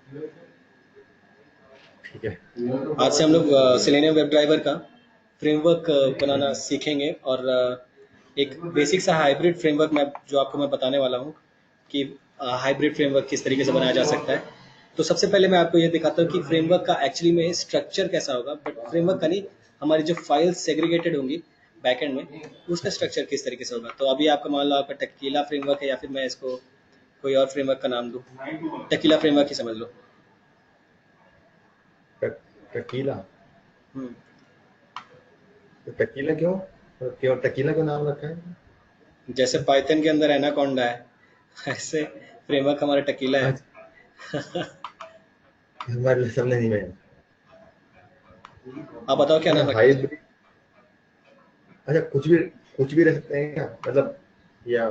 ठीक है। आज से हम लोग सेलेनियम वेब ड्राइवर का फ्रेमवर्क बनाना सीखेंगे और एक बेसिक सा हाइब्रिड फ्रेमवर्क मैं बताने वाला हूँ कि हाइब्रिड फ्रेमवर्क किस तरीके से बनाया जा सकता है। तो सबसे पहले मैं आपको ये दिखाता हूँ कि फ्रेमवर्क का एक्चुअली में स्ट्रक्चर कैसा होगा, बट फ्रेमवर्क का नहीं, हमारी जो फाइल्स सेग्रीगेटेड होंगी बैकएंड में, उसका स्ट्रक्चर किस तरीके से होगा। तो अभी आपका मान लो आपका टकीला फ्रेमवर्क है, या फिर मैं इसको कोई और फ्रेमवर्क का नाम दूँ, टकीला फ्रेमवर्क ही समझ लो। टकीला। हम्म। तो टकीला क्यों, क्यों टकीला क्यों नाम रखा है? जैसे पाइथन के अंदर एनाकोंडा है, ऐसे फ्रेमवर्क हमारा टकीला है। आज हमारे लिए समझ नहीं में। आप बताओ क्या अच्छा नाम रखना चाहिए। हाइब्रिड। अच्छा कुछ भी रख सकते हैं क्या, मतलब, या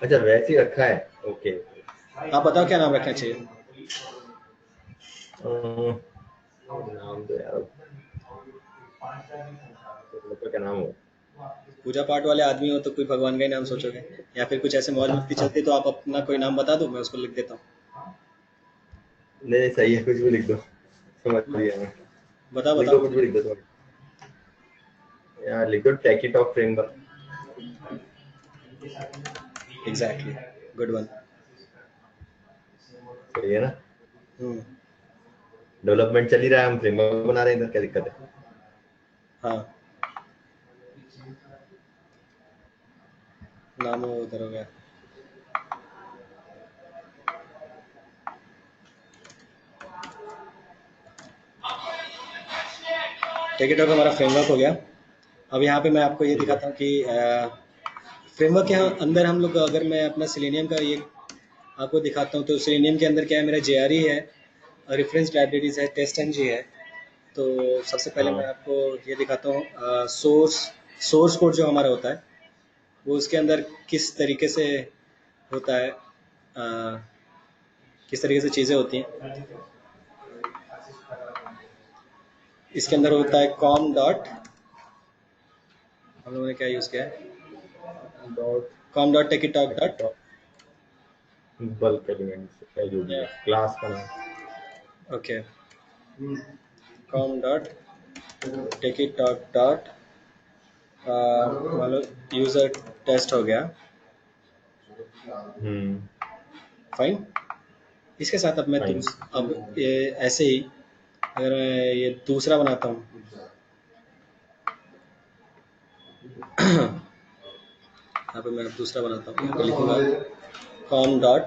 अच्छा वैसे ही रखा है। ओके। आप बताओ क्या नाम रखना चाहिए। नाम तो यार तो क्या नाम हो। पूजा पाठ वाले आदमी हो तो कोई भगवान का ही नाम सोचोगे, या फिर कुछ ऐसे मौज मस्ती चलती तो आप अपना कोई नाम बता दो, मैं उसको लिख देता नहीं नहीं, सही है, कुछ भी लिख दो, समझ हूँ। गया मैं। बताओ लिख दो, बताओ। कुछ भी लिख दो, समझ। यार लिख दो techie talk framework. Exactly, good one. सही है ना। हम्म। डेवलपमेंट चल ही रहा है, हम फ्रेमवर्क बना रहे हैं इधर, क्या दिक्कत है। हाँ, नाम वो उधर हो गया। टेक इट हमारा फ्रेमवर्क हो गया। अब यहाँ पे मैं आपको ये ठीक है। दिखाता हूँ कि फ्रेमवर्क के अंदर हम लोग, अगर मैं अपना सिलेनियम का ये आपको दिखाता हूँ, तो सिलेनियम के अंदर क्या है, मेरा JRE है, रेफरेंस लाइब्रेरीज है, टेस्ट एनजी है। तो सबसे पहले मैं हाँ। आपको ये दिखाता हूँ सोर्स कोड जो हमारा होता है, वो उसके अंदर किस तरीके से होता है, किस तरीके से चीज़ें होती हैं। इसके अंदर होता है कॉम डॉट, हम लोगों ने क्या यूज़ किया है, डॉट कॉम डॉट टेकीटॉक टेकी डॉट। टॉक बल्क एलिमेंट्स है जो भी है क्लास का नाम। Okay, com dot techietalk dot, मान लो यूज़र टेस्ट हो गया। हम्म। फाइन। इसके साथ फाइन। अब ये ऐसे ही, अगर मैं ये दूसरा बनाता हूँ, यहाँ पे मैं अब दूसरा बनाता हूँ, यहाँ पे लिखूंगा कॉम डॉट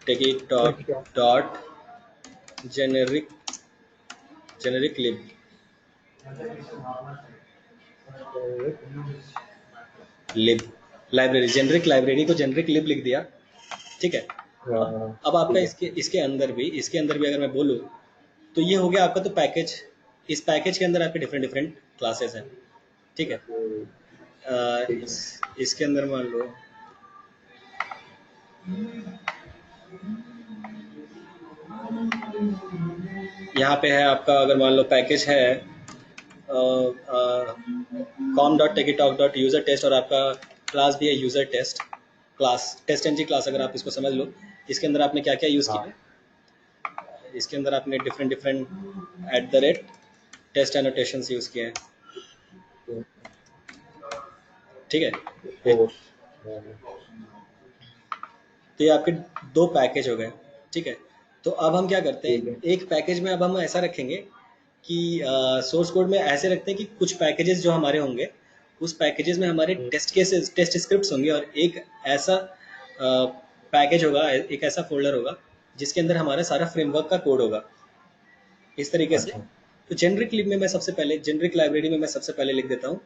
टेकीटॉक टेकी टॉक। डॉट जेनेरिक जेनेरिक लिब। लिब लाइब्रेरी, जेनरिक लाइब्रेरी को जेनरिक लिब लिख दिया। ठीक है। अब आपका ठीक है। इसके अंदर भी अगर मैं बोलूँ, तो ये हो गया आपका तो पैकेज। इस पैकेज के अंदर आपके डिफरेंट डिफरेंट क्लासेस हैं। ठीक है। ठीक है। इसके अंदर मान लो यहाँ पे है आपका, अगर मान लो पैकेज है com dot techietalk dot user test, और आपका क्लास भी है user test class, test NG class, अगर आप इसको समझ लो। इसके अंदर आपने क्या क्या यूज़ किया हाँ। है, इसके अंदर आपने different different @ test annotations use किए हैं। ठीक है। ओ। तो ये आपके दो पैकेज हो गए। ठीक है। तो अब हम क्या करते ठीक हैं, है। एक पैकेज में अब हम ऐसा रखेंगे कि सोर्स कोड में ऐसे रखते हैं कि कुछ पैकेजेस जो हमारे होंगे, उस पैकेजेस में हमारे टेस्ट केसेस, टेस्ट स्क्रिप्ट्स होंगे, और एक ऐसा पैकेज होगा, एक ऐसा फोल्डर होगा जिसके अंदर हमारा सारा फ्रेमवर्क का कोड होगा, इस तरीके से। अच्छा। तो जेनरिक लिब में मैं सबसे पहले, जेनरिक लाइब्रेरी में मैं सबसे पहले लिख देता हूँ,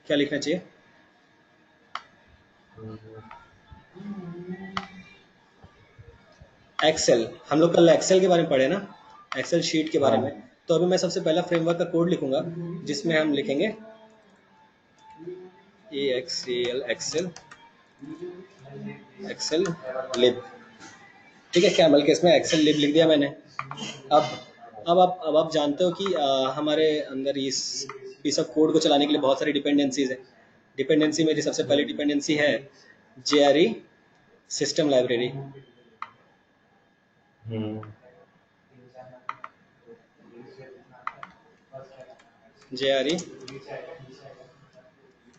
क्या लिखना चाहिए, एक्सेल। हम लोग कल एक्सेल के बारे में पढ़े ना, एक्सेल शीट के बारे में। हाँ। तो अभी मैं सबसे पहला फ्रेमवर्क का कोड लिखूंगा, जिसमें हम लिखेंगे EXCL एक्सेल, एक्सेल लिब। ठीक है, कैमल केस में एक्सेल लिब लिख दिया मैंने। अब अब आप जानते हो कि हमारे अंदर इस पीस ऑफ कोड को चलाने के लिए बहुत सारी डिपेंडेंसीज है। डिपेंडेंसी, मेरी सबसे पहली डिपेंडेंसी है JRE system library, JRE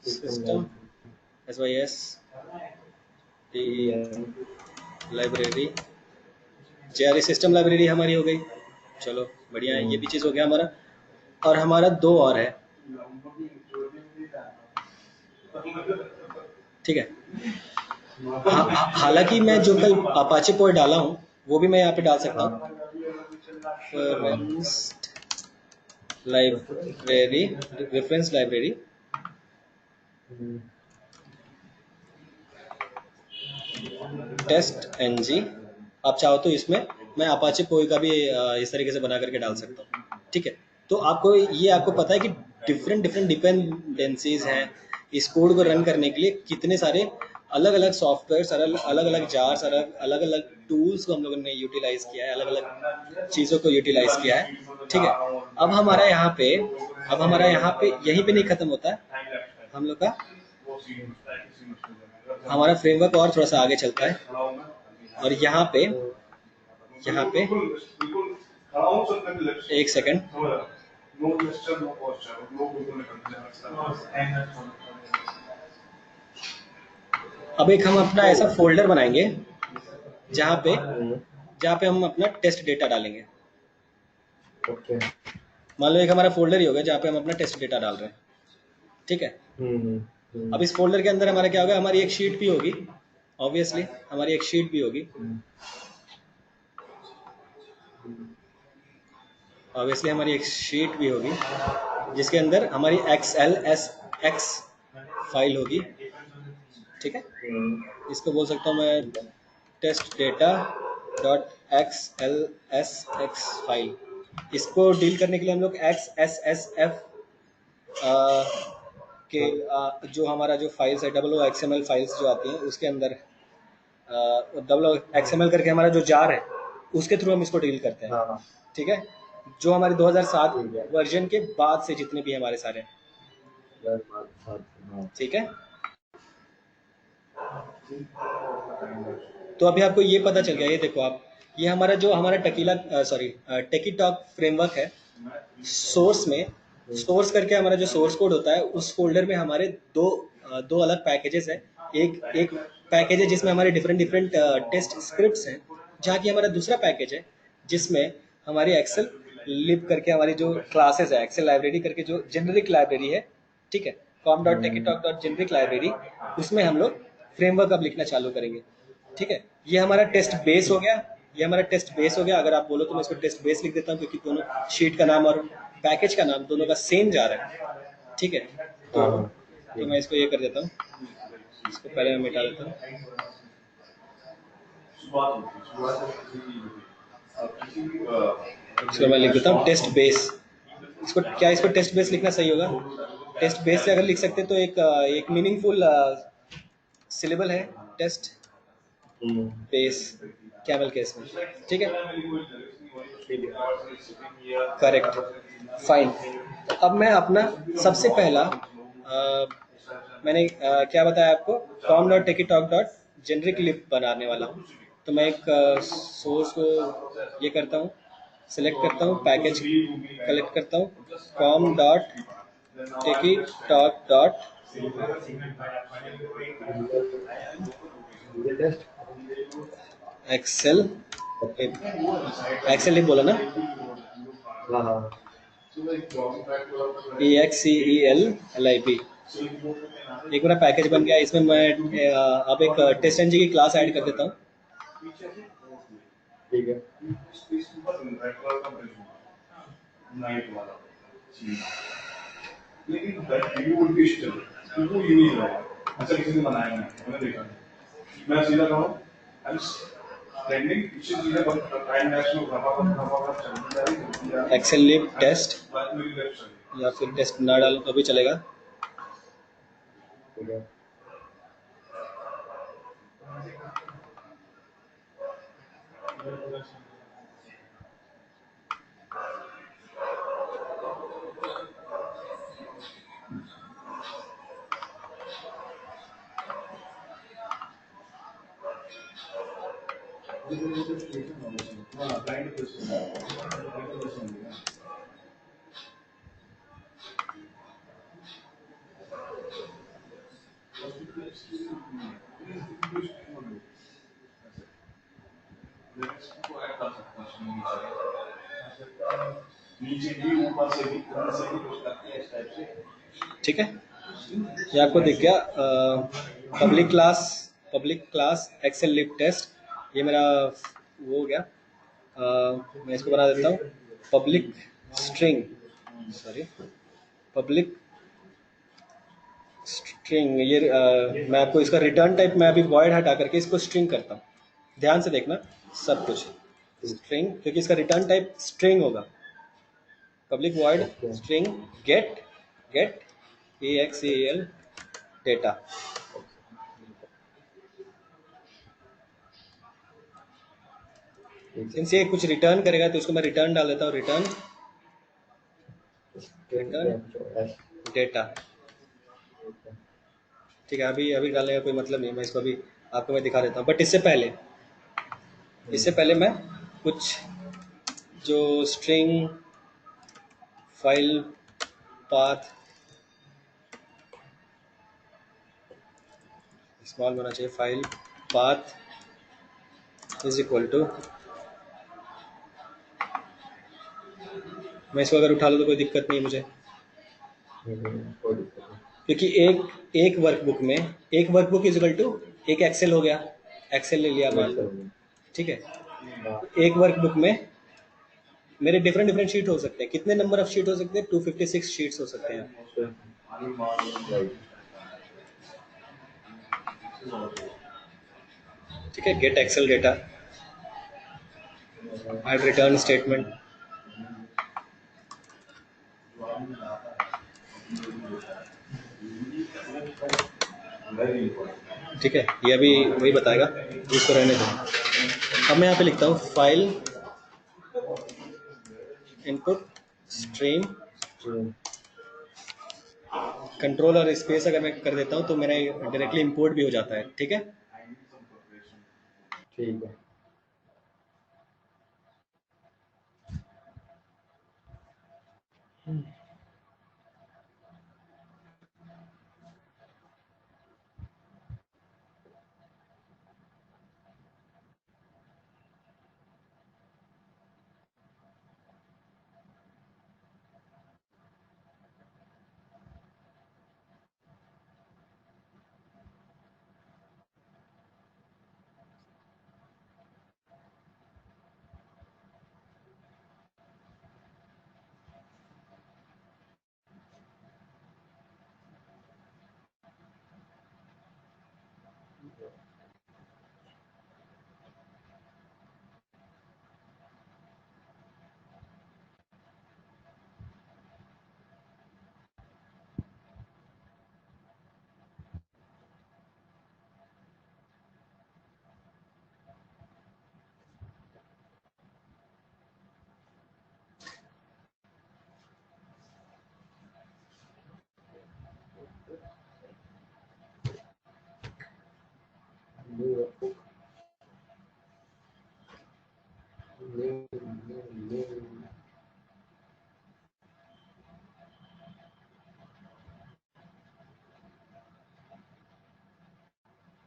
system SYS library, JRE system library हमारी हो गई। चलो बढ़िया है, ये भी चीज़ हो गया हमारा। और हमारा दो और है, ठीक है। हालांकि मैं जो कल अपाचे पोर्ट डाला हूँ वो भी मैं यहाँ पे डाल सकता हूँ। Library, reference library, test NG। आप चाहो तो इसमें मैं अपाचे पोई का भी इस तरीके से बना करके डाल सकता हूँ, ठीक है। तो आपको ये आपको पता है कि डिफरेंट डिपेंडेंसीज हैं इस कोड को रन करने के लिए। कितने सारे अलग अलग सॉफ्टवेयर, अलग अलग जार्स, अलग अलग टूल्स को हम लोगों ने यूटिलाइज किया है, अलग अलग चीज़ों को यूटिलाइज किया है, ठीक है। अब हमारा यहाँ पे यहीं पे नहीं खत्म होता है हम लोग का, हमारा फ्रेमवर्क और थोड़ा सा आगे चलता है। और यहाँ पे एक सेकंड, अब एक हम अपना ऐसा फोल्डर बनाएंगे जहाँ पे हम अपना टेस्ट डेटा डालेंगे। मान लो एक हमारा फोल्डर ही होगा जहाँ पे हम अपना टेस्ट डेटा डाल रहे हैं, ठीक है। अब इस फोल्डर के अंदर हमारा क्या होगा, हमारी एक शीट भी होगी, ऑब्वियसली हमारी एक शीट भी होगी, जिसके अंदर हमारी XLSX फाइल होगी, ठीक है। इसको बोल सकता हूँ मैं टेस्ट डेटा .xlsx फाइल। इसको डील करने के लिए हम लोग XSSF के जो हमारा जो फाइल्स है XML फाइल्स जो आती हैं उसके अंदर XML करके हमारा जो जार है उसके थ्रू हम इसको डील करते हैं, ठीक है। जो हमारे 2007 वर्जन के बाद से जितने भी हमारे सारे, ठीक है। तो अभी आपको ये पता चल गया, ये देखो आप, ये हमारा टेकी टॉक फ्रेमवर्क है। सोर्स करके हमारा जो सोर्स कोड होता है उस फोल्डर में हमारे दो अलग पैकेजेस है। एक पैकेज है जिसमें हमारे डिफरेंट टेस्ट स्क्रिप्ट्स हैं, जहाँ की हमारा दूसरा पैकेज है जिसमें हमारी एक्सेल लिब करके हमारी जो क्लासेस है, एक्सेल लाइब्रेरी करके जो जेनरिक लाइब्रेरी है, ठीक है, com.techitalk.generic लाइब्रेरी, उसमें हम लोग फ्रेमवर्क अब लिखना चालू करेंगे, ठीक है। ये हमारा टेस्ट बेस हो गया। अगर आप बोलो तो मैं इसको टेस्ट बेस लिख देता हूँ, क्योंकि दोनों शीट का नाम और पैकेज का नाम दोनों का सेम जा रहा है, ठीक है। तो मैं इसको ये कर देता हूँ, इसको पहले मैं मिटा देता हूँ। इसको मैं लिख देता हूँ टेस्ट बेस। इसको टेस्ट बेस लिखना सही होगा। टेस्ट बेस से अगर लिख सकते तो एक मीनिंगफुल सिलेबल है टेस्ट बेस, कैमल केस में, ठीक है, करेक्ट, फाइन। अब मैं अपना सबसे पहला मैंने क्या बताया आपको, com.techitalk.generic lib बनाने वाला हूँ। तो मैं एक सोर्स को ये करता हूँ, सिलेक्ट करता हूँ, पैकेज कलेक्ट करता हूँ, com.techitalk.excel लिब बोला ना, EXCELLIB। एक मेरा पैकेज बन गया। इसमें मैं अब एक टेस्ट एनजी की क्लास ऐड कर देता हूँ, ठीक है। एक्सेल लिब टेस्ट, या फिर टेस्ट ना डालो तो भी चलेगा। ठीक है, ये आपको दिख गया। Public class excel lib test, ये मेरा वो हो गया। मैं इसको बना देता हूँ public string, sorry public string. ये मैं आपको इसका रिटर्न टाइप, मैं अभी वॉइड हटा करके इसको स्ट्रिंग करता हूँ, ध्यान से देखना सब कुछ स्ट्रिंग, क्योंकि इसका रिटर्न टाइप स्ट्रिंग होगा। Public void okay string get get AXAL data. ठीक सिंस ये कुछ रिटर्न करेगा तो इसको मैं रिटर्न डाल देता हूँ, रिटर्न है। डेटा। ठीक है, अभी अभी डालने का कोई मतलब नहीं है, मैं इसको अभी आपको मैं दिखा देता हूँ। बट इससे पहले मैं कुछ जो स्ट्रिंग फाइल पाथ स्मॉल होना चाहिए, file path is equal to, मैं इसको अगर उठा लूँ तो कोई दिक्कत नहीं है मुझे, कोई दिक्कत नहीं। क्योंकि एक वर्कबुक में एक वर्कबुक इज इक्वल टू एक एक्सेल हो गया, एक्सेल ले लिया मान लो, ठीक है। हाँ, एक वर्कबुक में मेरे डिफरेंट डिफरेंट शीट हो सकते हैं। कितने नंबर ऑफ शीट हो सकते हैं? 256 शीट्स हो सकते हैं, राइट। ठीक है। Get excel data, add return statement, ठीक है। ये अभी वही बताएगा, इसको रहने दो। अब मैं यहाँ पे लिखता हूँ फाइल इनपुट स्ट्रीम, कंट्रोल और स्पेस अगर मैं कर देता हूँ तो मेरा डायरेक्टली इंपोर्ट भी हो जाता है, ठीक है। ठीक है।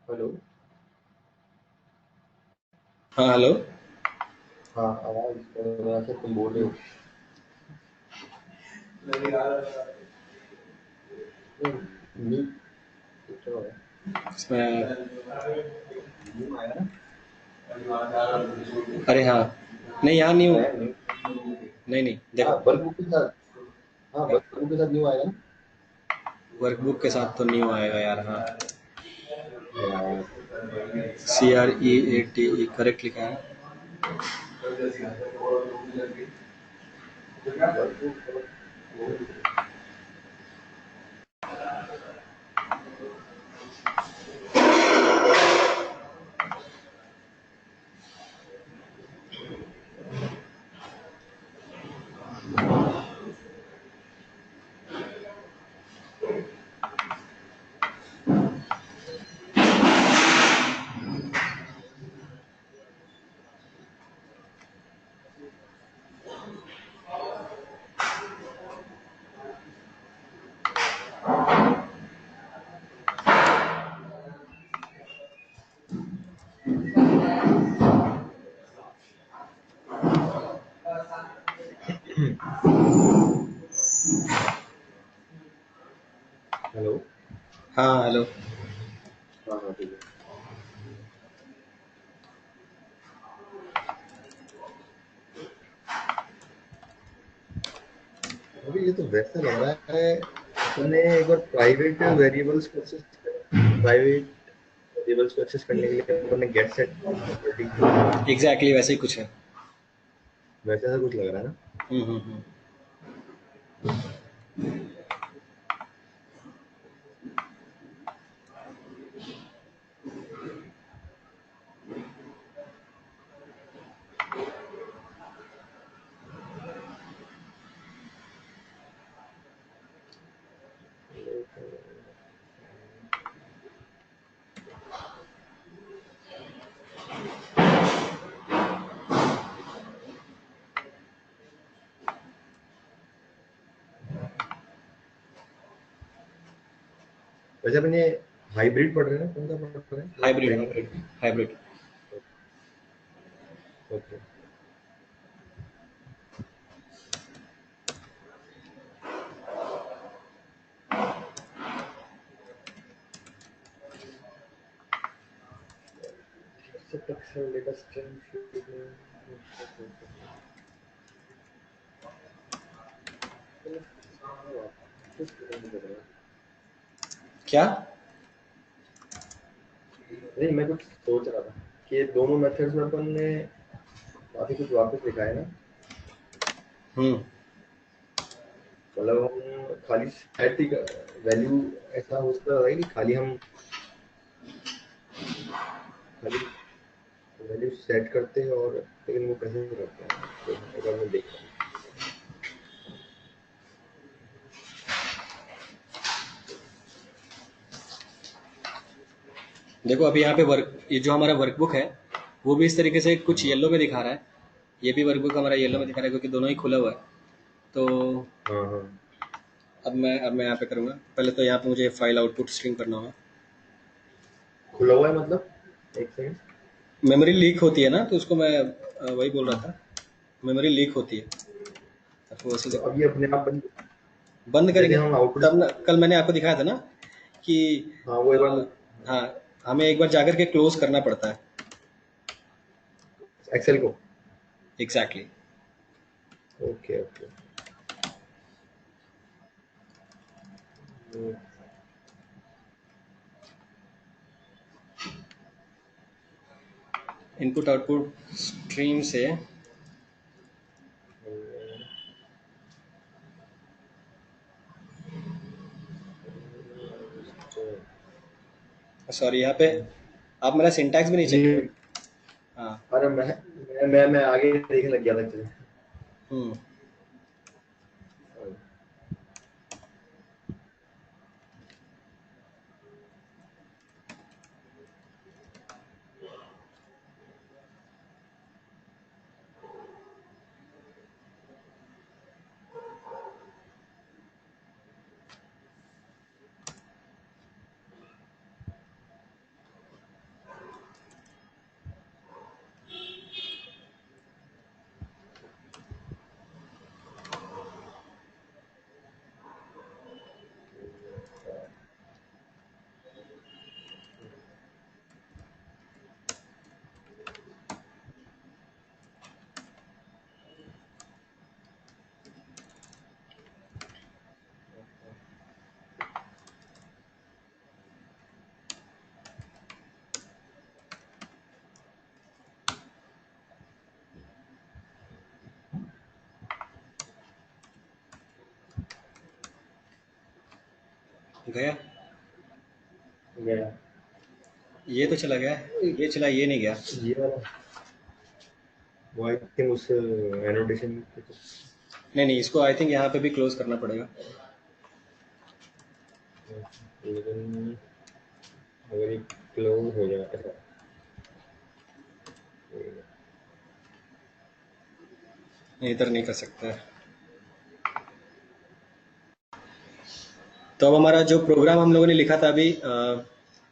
हेलो। हाँ हेलो। हाँ, आवाज से तुम बोल रहे हो। मीट कुछ और है। इसमें न्यू आया ना? अरे हाँ, नहीं यहाँ न्यू, है न्यू। नहीं नहीं देखो, हाँ, वर्कबुक के साथ। हाँ, वर्कबुक के साथ न्यू आएगा ना? वर्कबुक के साथ तो न्यू आएगा यार। हाँ, यार, CREATE करेक्ट लिखा है। Workbook hello. हाँ हेलो। हाँ हाँ ठीक है। अभी ये तो वैसा लग रहा है अपने एक बार प्राइवेट वेरिएबल्स को एक्सेस करने के लिए अपने गेट सेट प्रॉपर्टी की एग्जैक्टली वैसे ही कुछ है। वैसा सा कुछ लग रहा है ना। हम्म। वैसे अपने हाइब्रिड पढ़ रहे हैं, कौन सा पढ़ रहे हैं वो hybrid training. Hybrid hybrid. Okay. Data क्या? नहीं, मैं कुछ सोच रहा था कि दोनों मेथड्स में अपन ने काफी कुछ वापस लिखा है ना। हम्म। मतलब हम खाली सेट ही वैल्यू ऐसा हो सकता है कि खाली वैल्यू सेट करते हैं, और लेकिन वो कैसे करते हैं तो एक बार मैं देखता हूँ। देखो अभी यहाँ पे ये जो हमारा वर्कबुक है वो भी इस तरीके से कुछ येलो में दिखा रहा है। ये भी वर्कबुक हमारा येलो में दिखा रहा है क्योंकि दोनों ही खुला हुआ है। तो हाँ हाँ। अब मैं यहाँ पे करूँगा। पहले तो यहाँ पे मुझे फाइल आउटपुट स्ट्रीम करना होगा। खुला हुआ है मतलब, एक सेकंड। मेमोरी लीक होती है ना, तो उसको मैं वही बोल रहा था। मेमोरी लीक होती है तो वैसे तो देखो अब ये अपने आप बंद जैसे करेंगे। हम आउटपुट। तब ना कल मैंने आपको दिखाया था ना कि हाँ वो एक बार हाँ, हमें एक बार जाकर के क्लोज करना पड़ता है। एक्सेल को। Exactly. Okay okay. Input output stream से सॉरी यहाँ पे आप मेरा सिंटैक्स भी नहीं चेक नहीं, किए। हाँ। अरे मैं आगे देखने लग गया था actually। हम्म। गया। गया। ये तो चला गया। ये चला, ये नहीं गया। ये वाला वो आई थिंक उस एनोटेशन। नहीं नहीं, इसको आई थिंक यहाँ पे भी क्लोज करना पड़ेगा। लेकिन अगर ये क्लोज हो जाए ऐसा। नहीं, इधर नहीं कर सकता है। तो अब हमारा जो प्रोग्राम हम लोगों ने लिखा था अभी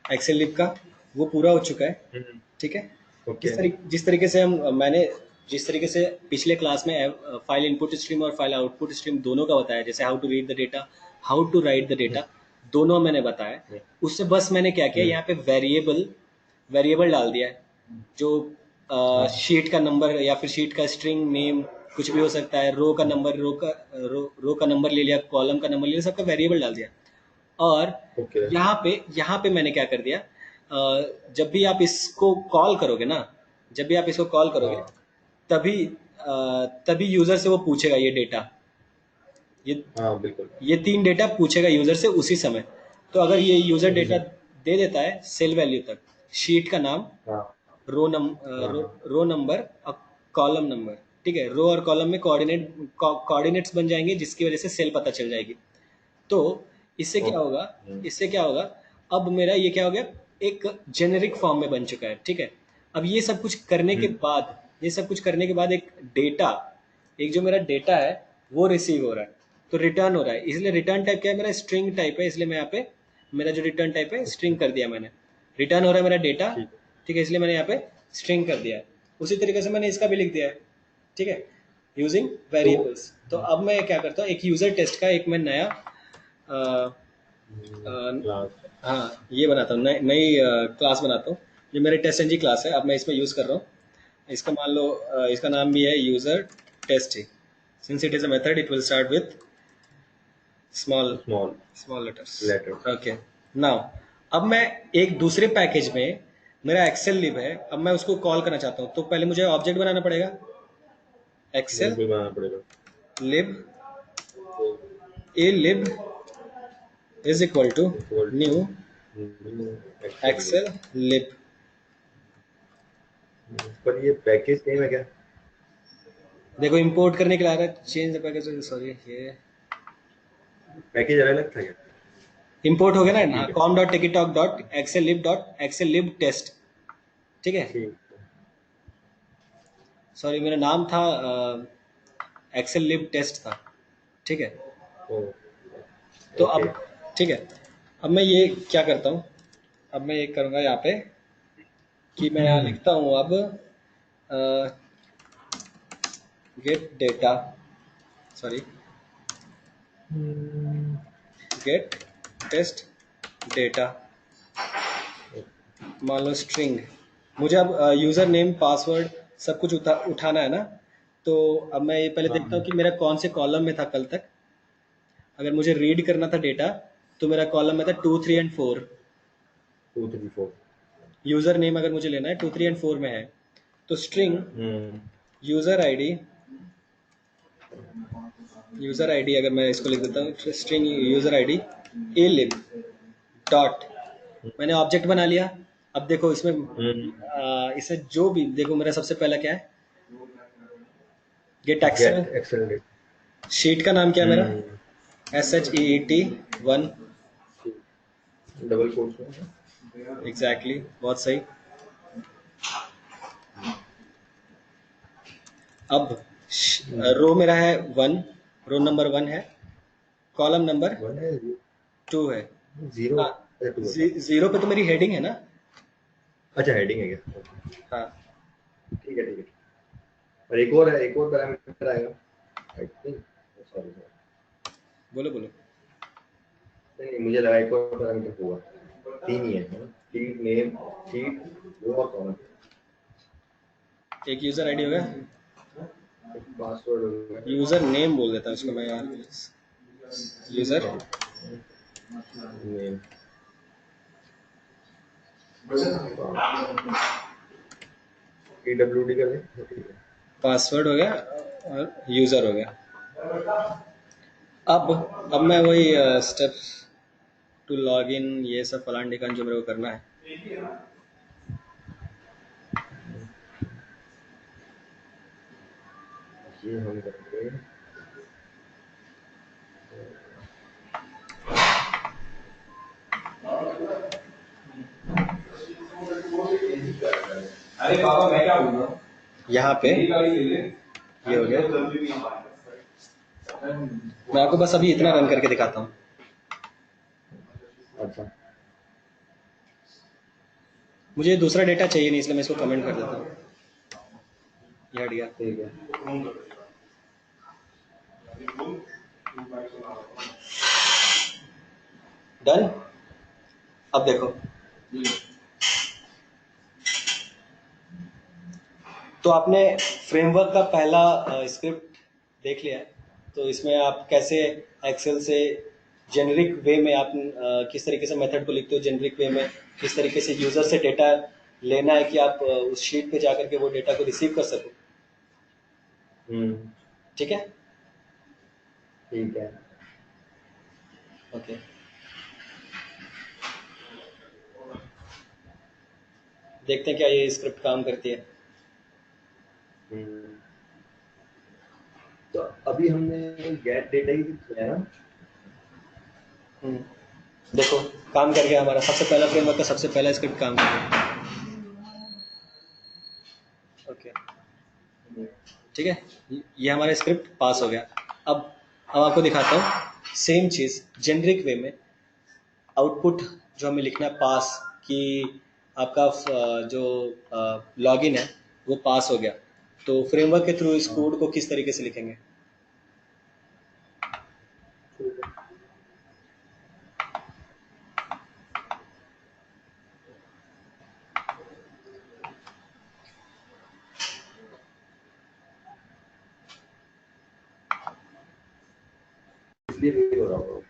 एक्सेल लिप का, वो पूरा हो चुका है। ठीक है। ओके। जिस तरीके से मैंने जिस तरीके से पिछले क्लास में फाइल इनपुट स्ट्रीम और फाइल आउटपुट स्ट्रीम दोनों का बताया, जैसे how to read the data, how to write the data, दोनों मैंने बताया। उससे बस मैंने क्या किया, यहाँ पे वेरिएबल डाल दिया है, जो शीट का नंबर या फिर शीट का स्ट्रिंग नेम कुछ भी हो सकता है, रो का नंबर, रो का नंबर ले लिया, कॉलम का नंबर ले लिया, सबका वेरिएबल डाल दिया। और यहाँ पे मैंने क्या कर दिया, जब भी आप इसको कॉल करोगे ना, जब भी आप इसको कॉल करोगे तभी यूजर से वो पूछेगा ये डेटा, बिल्कुल ये 3 डेटा पूछेगा यूजर से उसी समय। तो अगर ये यूजर डेटा दे देता है सेल वैल्यू तक, शीट का नाम, रो नंबर और कॉलम नंबर, ठीक है, रो और कॉलम में कोऑर्डिनेट्स बन जाएंगे, जिसकी वजह से सेल पता चल जाएगी। तो इससे क्या होगा, अब मेरा ये क्या हो गया, एक जेनेरिक फॉर्म में बन चुका है, ठीक है। अब ये सब कुछ करने के बाद एक जो मेरा डेटा है वो रिसीव हो रहा है, तो रिटर्न हो रहा है। इसलिए रिटर्न टाइप क्या है मेरा, स्ट्रिंग टाइप है, इसलिए मैं यहाँ पे मेरा जो रिटर्न टाइप है स्ट्रिंग कर दिया मैंने। रिटर्न हो रहा है मेरा डेटा, ठीक है, इसलिए मैंने यहाँ पे स्ट्रिंग कर दिया है। उसी तरीके से मैंने इसका भी लिख दिया है, ठीक है, यूजिंग वेरिएबल्स। तो अब मैं क्या करता हूँ, एक यूजर टेस्ट का एक मैं नया हाँ ये बनाता हूँ, नई क्लास बनाता हूँ, जो मेरे टेस्ट एनजी क्लास है। अब मैं इसमें यूज़ कर रहा हूँ, इसका मान लो इसका नाम भी है user test. Since it is a method, it will start with small letters. Okay, now अब मैं एक दूसरे पैकेज में, मेरा एक्सेल लिब है, अब मैं उसको कॉल करना चाहता हूँ, तो पहले मुझे ऑब्जेक्ट बनाना पड़ेगा, Excel lib A lib is equal to new Excel lib. पर ये पैकेज नेम है क्या? देखो इंपोर्ट करने के लिए आ रहा है, चेंज द पैकेज, सॉरी ये पैकेज अलग था क्या? इंपोर्ट हो गया ना, com.tickettalk.excellib.excelllibtest, ठीक है। सॉरी मेरा नाम था एक्सेल लिब टेस्ट था, ठीक है। तो अब ठीक है, अब मैं ये क्या करता हूँ, अब मैं ये करूँगा यहाँ पे कि मैं यहाँ लिखता हूँ अब get data, sorry get test data, मान लो स्ट्रिंग। मुझे अब यूज़र नेम पासवर्ड सब कुछ उठाना है ना, तो अब मैं ये पहले देखता हूँ कि मेरा कौन से कॉलम में था कल तक। अगर मुझे रीड करना था डेटा तो मेरा कॉलम में था 2, 3 एंड 4। 2, 3, 4 यूज़र नेम अगर मुझे लेना है 2, 3 एंड 4 में है, तो स्ट्रिंग यूज़र आईडी अगर मैं इसको लिख देता हूँ, string user ID A lib dot, मैंने ऑब्जेक्ट बना लिया। अब देखो इसमें इसे जो भी देखो, मेरा सबसे पहला क्या है, गेट एक्सेल। शीट का नाम क्या है मेरा, SHEET1 डबल कोट्स में। एग्जैक्टली, बहुत सही। अब रो मेरा है 1, रो नंबर 1 है, कॉलम नंबर 2 है। 0 पे तो मेरी हेडिंग है ना। अच्छा हेडिंग है क्या? हाँ ठीक है। और एक और पैरामीटर आएगा आई थिंक, सॉरी बोलो। नहीं मुझे लगा एक और पैरामीटर होगा, 3 ही है ना, शीट नेम, शीट रो और कॉलम। एक यूजर आईडी होगा, पासवर्ड होगा, यूजर नेम बोल देता हूँ इसको मैं यार, यूजर नेम, PWD कर दे, पासवर्ड हो गया और यूजर हो गया। अब मैं वही स्टेप टू लॉग इन, ये सब फलान ढिकान जो मेरे को करना है। ये हम करेंगे। अरे पापा मैं क्या बोल रहा हूँ, यहाँ पे ये हो गया। मैं आपको बस अभी इतना रन करके दिखाता हूँ। अच्छा मुझे दूसरा डेटा चाहिए नहीं, इसलिए मैं इसको कमेंट कर देता हूँ। ये हट गया। ठीक है। डन। अब देखो, तो आपने फ्रेमवर्क का पहला स्क्रिप्ट देख लिया है। तो इसमें आप कैसे एक्सेल से जेनरिक वे में आप किस तरीके से मेथड को लिखते हो, जेनरिक वे में किस तरीके से यूजर से डेटा लेना है कि आप उस शीट पे जाकर के वो डेटा को रिसीव कर सको। ठीक है, ठीक है। ओके। देखते हैं क्या ये स्क्रिप्ट काम करती है। हम्म, तो अभी हमने गेट डेटा ही किया ना। देखो काम कर गया हमारा, सबसे पहला फ्रेमवर्क का सबसे पहला स्क्रिप्ट काम कर गया। ओके, ठीक है, ये हमारा स्क्रिप्ट पास हो गया। अब आपको दिखाता हूँ सेम चीज़ जेनरिक वे में आउटपुट जो हमें लिखना है पास, कि आपका जो लॉगिन है वो पास हो गया। तो फ्रेमवर्क के थ्रू इस कोड को किस तरीके से लिखेंगे। इसलिए भी हो रहा होगा।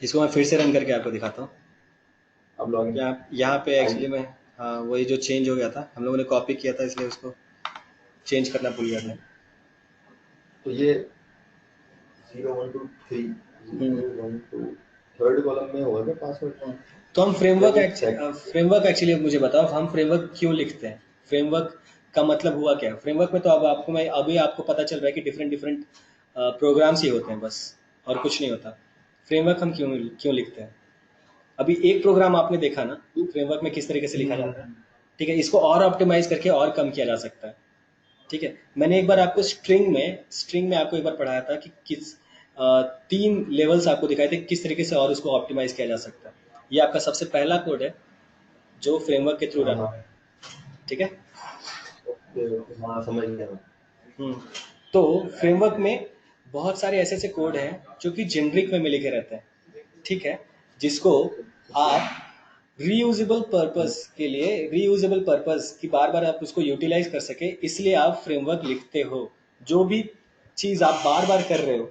इसको मैं फिर से रन करके आपको दिखाता हूँ। अब लॉगिन यहाँ पे एक्चुअली में हाँ वही जो चेंज हो गया था, हम लोगों ने कॉपी किया था इसलिए उसको चेंज करना भूल गया था। तो ये 0 1 2 3 0 1 2 थर्ड कॉलम में होगा क्या पासवर्ड। तो हम फ्रेमवर्क एक्चुअली मुझे बताओ, हम फ्रेमवर्क क्यों लिखते हैं, फ्रेमवर्क का मतलब हुआ क्या। फ्रेमवर्क में तो अब आपको मैं अभी आपको पता चल रहा है कि डिफरेंट डिफरेंट प्रोग्राम्स ही होते हैं बस, और कुछ नहीं होता। फ्रेमवर्क हम क्यों क्यों लिखते हैं। अभी एक प्रोग्राम आपने देखा ना फ्रेमवर्क में किस तरीके से लिखा जाता है। ठीक है, इसको और ऑप्टिमाइज करके और कम किया जा सकता है। ठीक है, मैंने एक बार आपको स्ट्रिंग में आपको एक बार पढ़ाया था कि किस 3 लेवल्स आपको दिखाए थे किस तरीके से और उसको ऑप्टिमाइज किया जा सकता है। ये आपका सबसे पहला कोड है जो फ्रेमवर्क के थ्रू रन होगा। ठीक है, हाँ समझ गया। तो फ्रेमवर्क में बहुत सारे ऐसे ऐसे कोड हैं जो कि जेनरिक में लिखे रहते हैं। ठीक है, जिसको आप रीयूजेबल पर्पस के लिए, रीयूजेबल पर्पस की बार बार आप उसको यूटिलाइज कर सके, इसलिए आप फ्रेमवर्क लिखते हो। जो भी चीज़ आप बार बार कर रहे हो,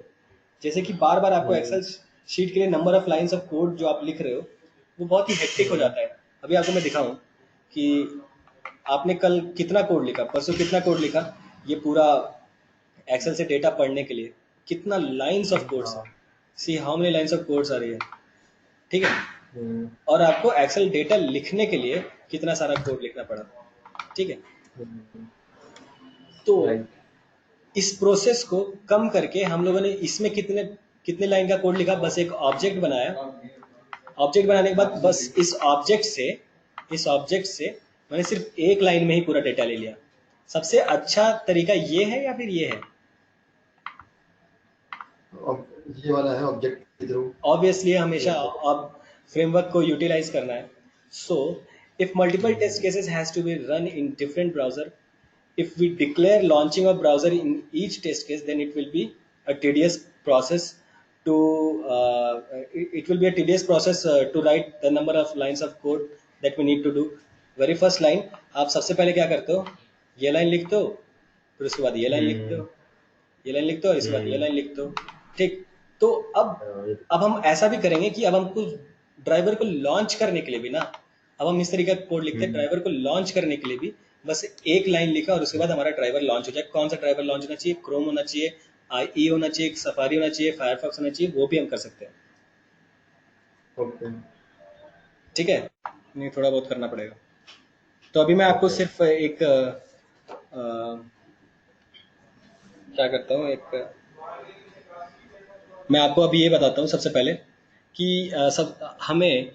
जैसे कि बार बार आपको एक्सेल शीट के लिए number of lines of code जो आप लिख रहे हो वो बहुत ही हेक्टिक हो जाता है। अभी आपको मैं दिखाऊं कि आपने कल कितना कोड लिखा, परसों कितना कोड लिखा, ये पूरा एक्सेल से डेटा पढ़ने के लिए कितना लाइंस ऑफ कोड्स है। See how many lines of codes आ रही है। ठीक है, और आपको एक्सेल डेटा लिखने के लिए कितना सारा कोड लिखना पड़ा। ठीक है, तो इस प्रोसेस को कम करके हम लोगों ने इसमें कितने कितने लाइन का कोड लिखा, बस एक ऑब्जेक्ट बनाया। ऑब्जेक्ट बनाने के बाद बस इस ऑब्जेक्ट से मैंने सिर्फ एक लाइन में ही पूरा डेटा ले लिया। सबसे अच्छा तरीका ये है या फिर ये है। ये वाला है ऑब्जेक्ट के थ्रू। ऑब्वियसली हमेशा अब फ्रेमवर्क को यूटिलाइज करना है। So if multiple test cases has to be run in different browser, if we declare launching a browser in each test case, then it will be a tedious process to it will be a tedious process to write the number of lines of code that we need to do. Very first line आप सबसे पहले क्या करते हो, ये line लिखते हो, फिर उसके बाद ये लाइन लिखते हो, ये लाइन लिखते हो, और इसके बाद ये लाइन लिखते हो। ठीक, तो अब हम ऐसा भी करेंगे कि अब हमको ड्राइवर को लॉन्च करने के लिए भी ना, अब हम इस तरीके का कोड लिखते हैं ड्राइवर को लॉन्च करने के लिए भी बस एक लाइन लिखा और उसके बाद हमारा ड्राइवर लॉन्च हो जाए। कौन सा ड्राइवर लॉन्च होना चाहिए, क्रोम होना चाहिए, आई होना चाहिए, सफारी होना चाहिए, फायरफॉक्स होना चाहिए, वो भी हम कर सकते हैं। ओके, ठीक है, नहीं थोड़ा बहुत करना पड़ेगा। तो अभी मैं आपको सिर्फ एक क्या करता हूँ, एक मैं आपको अभी ये बताता हूँ सबसे पहले कि सब हमें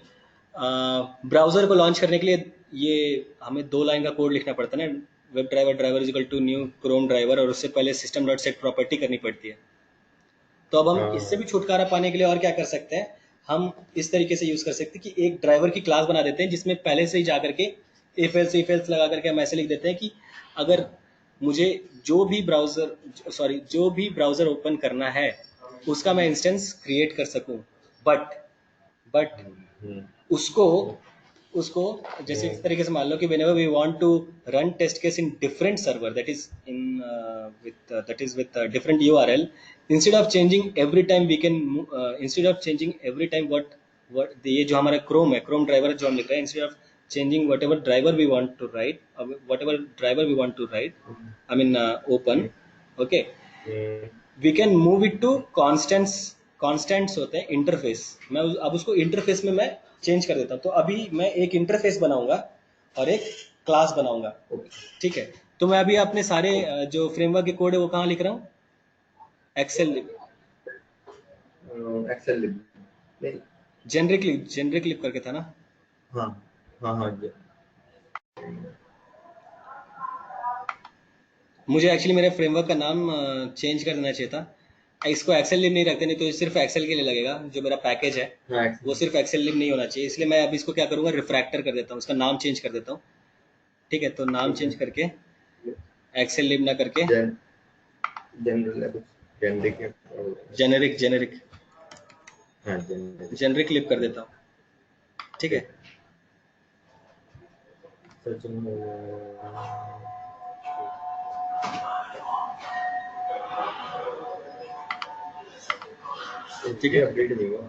ब्राउज़र को लॉन्च करने के लिए ये हमें 2 लाइन का कोड लिखना पड़ता है ना, web driver is equal to new Chrome driver, और उससे पहले सिस्टम डॉट सेट प्रॉपर्टी करनी पड़ती है। तो अब हम इससे भी छुटकारा पाने के लिए और क्या कर सकते हैं, हम इस तरीके से यूज़ कर सकते हैं कि एक ड्राइवर की क्लास बना देते हैं जिसमें पहले से ही जा करके इफ एल्स लगा करके हम ऐसे लिख देते हैं कि अगर मुझे जो भी ब्राउज़र ओपन करना है उसका मैं इंस्टेंस क्रिएट कर सकूं, बट हम्म, उसको उसको जैसे इस तरीके से मान लो कि whenever we want to run test case in different server, that is in with different URL, instead of changing every time we can instead of changing every time what ये जो हमारा Chrome है, Chrome driver जो हम लिख रहे हैं, instead of changing whatever driver we want to write, whatever driver we want to write, I mean open, okay, we can move it to constants होते हैं इंटरफेस। अब उसको इंटरफेस में मैं चेंज कर देता हूँ। तो अभी मैं एक इंटरफेस बनाऊंगा और एक क्लास बनाऊंगा, ठीक है। तो मैं अभी अपने सारे जो फ्रेमवर्क के कोड है वो कहाँ लिख रहा हूँ, एक्सेल एक्सेल नहीं, जेनरिक लिप करके था ना। हाँ हाँ हाँ जी। मुझे एक्चुअली मेरे फ्रेमवर्क का नाम चेंज कर देना चाहिए था। इसको एक्सेल लिब नहीं रखते, नहीं तो सिर्फ एक्सेल के लिए लगेगा। जो मेरा पैकेज है हाँ वो सिर्फ एक्सेल लिब नहीं होना चाहिए, इसलिए मैं अब इसको क्या करूँगा, रिफ्रैक्टर कर देता हूँ, उसका नाम चेंज कर देता हूँ, ठीक है। तो नाम चेंज करके एक्सेल लिब ना करके जनरल है, कुछ जेनरिक है, जेनेरिक हाँ जेनरिक। जेनरिक लिब कर देता हूँ, ठीक है। ठीक ये है, अपडेट नहीं हुआ।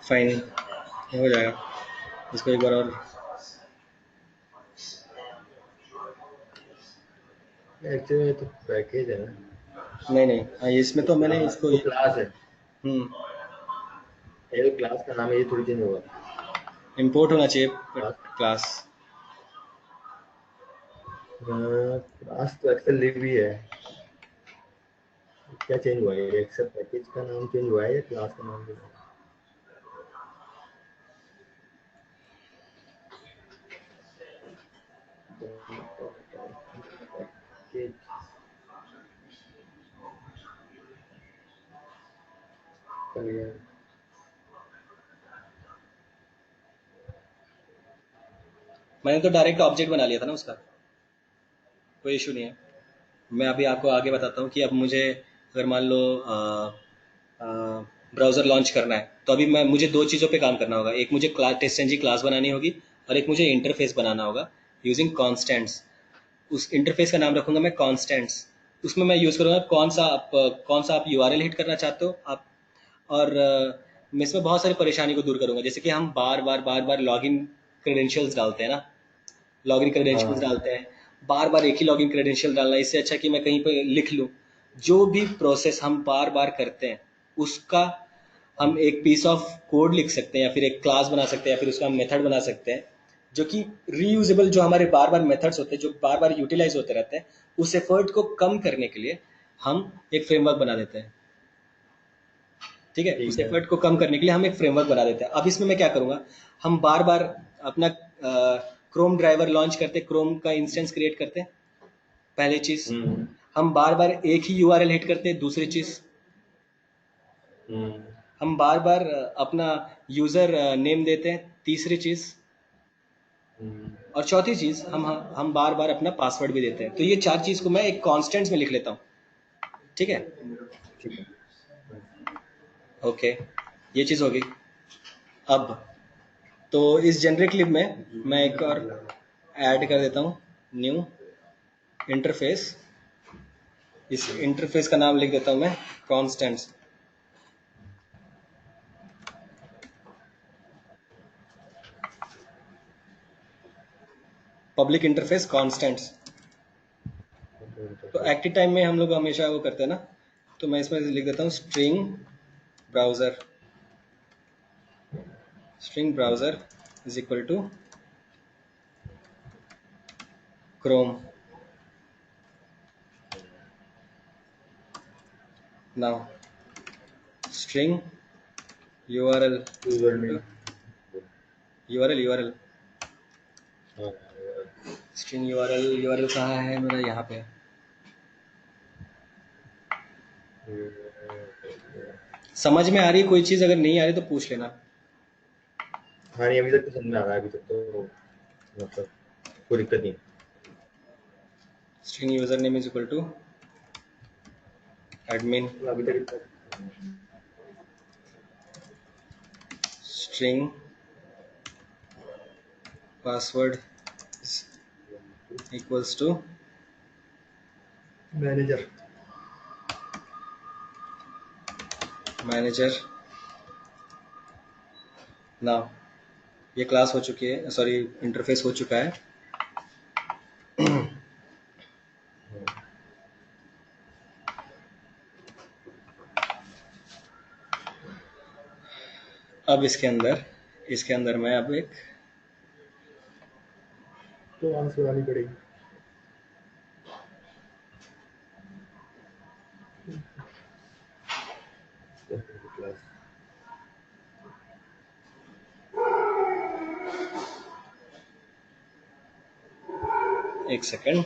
फाइन हो जाएगा। इसको एक बार और एक्चुअली तो पैकेज है ना, नहीं हाँ, इसमें तो मैंने इसको वो क्लास है, हम्म ये तो क्लास का नाम है, ये थोड़ी चेंज होगा। इम्पोर्ट होना चाहिए क्लास क्लास। क्लास तो एक्सेल लिब भी है। क्या चेंज हुआ है, एक्सेल पैकेज का नाम चेंज हुआ है या क्लास का नाम चेंज हुआ है? मैंने तो डायरेक्ट ऑब्जेक्ट बना लिया था ना उसका, कोई इशू नहीं है। मैं अभी आपको आगे बताता हूँ कि अब मुझे अगर मान लो ब्राउज़र लॉन्च करना है, तो अभी मुझे दो चीज़ों पे काम करना होगा। एक मुझे टेस्ट क्लास बनानी होगी और एक मुझे इंटरफेस बनाना होगा यूजिंग कॉन्स्टेंट्स। उस इंटरफेस का नाम रखूंगा मैं कॉन्स्टेंट्स। उसमें मैं यूज़ करूँगा कौन सा आप यूआरएल हिट करना चाहते हो आप। और मैं इसमें बहुत सारी परेशानी को दूर करूँगा, जैसे कि हम बार बार लॉगिन क्रेडेंशियल्स डालते हैं ना, लॉगिन क्रेडेंशियल्स हाँ डालते हैं, बार बार एक ही लॉगिन क्रेडेंशियल डालना। इससे अच्छा कि मैं कहीं पर लिख लूँ। जो भी प्रोसेस हम बार बार करते हैं उसका हम एक पीस ऑफ कोड लिख सकते हैं, या फिर एक क्लास बना सकते हैं, या फिर उसका मेथड बना सकते हैं जो कि रीयूजेबल, जो हमारे बार बार मेथड्स होते हैं जो बार बार यूटिलाइज होते रहते हैं, उस एफर्ट को कम करने के लिए हम एक फ्रेमवर्क बना देते हैं, ठीक है। उस ठीक है। एफर्ट को कम करने के लिए हम एक फ्रेमवर्क बना देते हैं। अब इसमें मैं क्या करूँगा, हम बार बार अपना क्रोम ड्राइवर लॉन्च करते, क्रोम का इंस्टेंस क्रिएट करते हैं, पहली चीज़। हम्म हम बार बार एक ही यूआरएल हिट करते हैं, दूसरी चीज़। हम्म हम बार बार अपना यूज़र नेम देते हैं, तीसरी चीज़। हम्म, और चौथी चीज़, हम बार बार अपना पासवर्ड भी देते हैं। तो ये चार चीज़ को मैं एक कॉन्स्टेंट्स में लिख लेता हूँ, ठीक है। ठीक है। ओके, ये चीज़ होगी। अब तो इस जेनरिक लिब में मैं एक और ऐड कर देता हूँ, न्यू इंटरफेस। इस इंटरफेस का नाम लिख देता हूँ मैं कॉन्स्टेंट्स, पब्लिक इंटरफेस कॉन्स्टेंट्स। तो एक्टिव टाइम में हम लोग हमेशा वो करते हैं ना, तो मैं इसमें लिख देता हूँ browser string browser is equal to Chrome. Now string URL user name, URL हाँ स्ट्रिंग URL कहाँ है मेरा, यहाँ पे। समझ में आ रही है कोई चीज? अगर नहीं आ रही तो पूछ लेना। हाँ नहीं, अभी तक तो समझ में आ रहा है, अभी तक तो मतलब कोई दिक्कत नहीं। String user name is equal to admin अभी तक string password equals to manager. Manager. Now ये क्लास हो चुकी है, सॉरी इंटरफेस हो चुका है। अब इसके अंदर मैं अब एक तो आंसर लगानी पड़ेगी। क्लास एक सेकंड।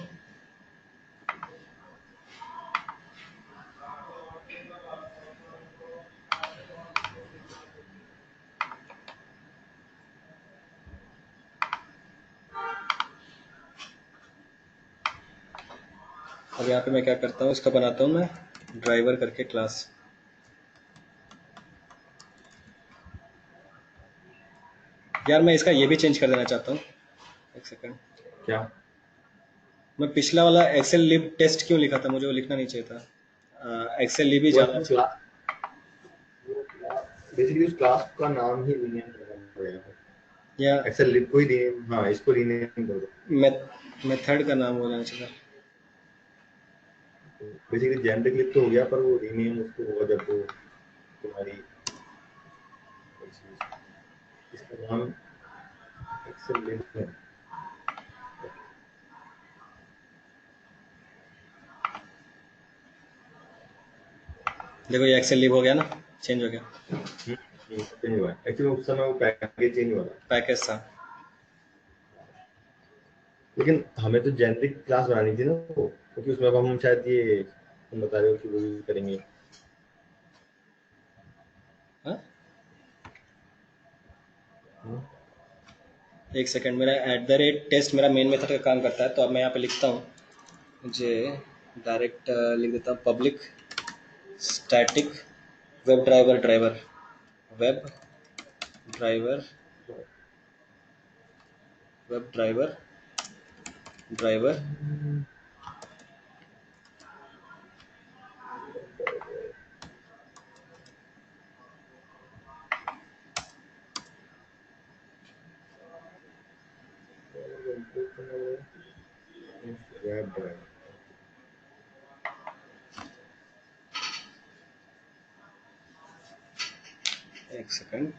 अब यहाँ पे मैं क्या करता हूँ, इसका बनाता हूँ मैं ड्राइवर करके क्लास। यार मैं इसका ये भी चेंज कर देना चाहता हूँ, एक सेकंड। क्या? मैं पिछला वाला एक्सेल लिब टेस्ट क्यों लिखा था, मुझे वो लिखना नहीं चाहिए था। एक्सेल लिब ही वो जाना एक्चुअली चाहिए। क्लास, बेसिकली उस क्लास का नाम ही रीनेम करना पड़ेगा। या एक्सेल लिब को ही रीनेम, हाँ इसको रीनेम कर दो। मेथड का नाम हो जाना चाहिए। बेसिकली जेनरिक लिब तो हो गया, पर वो रीनेम उसको होगा जब वो तुम्हारी इसका नाम एक्सेल लिब है। देखो ये एक्सेल लिब हो गया ना, चेंज हो गया। चेंज हुआ है एक्चुअली, उस समय वो पैकेज चेंज हुआ था। पैकेज था। लेकिन हमें तो जेनरिक क्लास बनानी थी ना वो, क्योंकि उसमें अब हम शायद ये तुम बता रहे हो कि वो यूज करेंगे। हाँ? हम्म, एक सेकंड, मेरा @टेस्ट मेरा मेन मेथड का काम करता है, तो अब मैं यहाँ पे लिखता हूँ, मुझे डायरेक्ट लिख देता हूँ public static web driver web driver web driver driver web driver. एक सेकंड।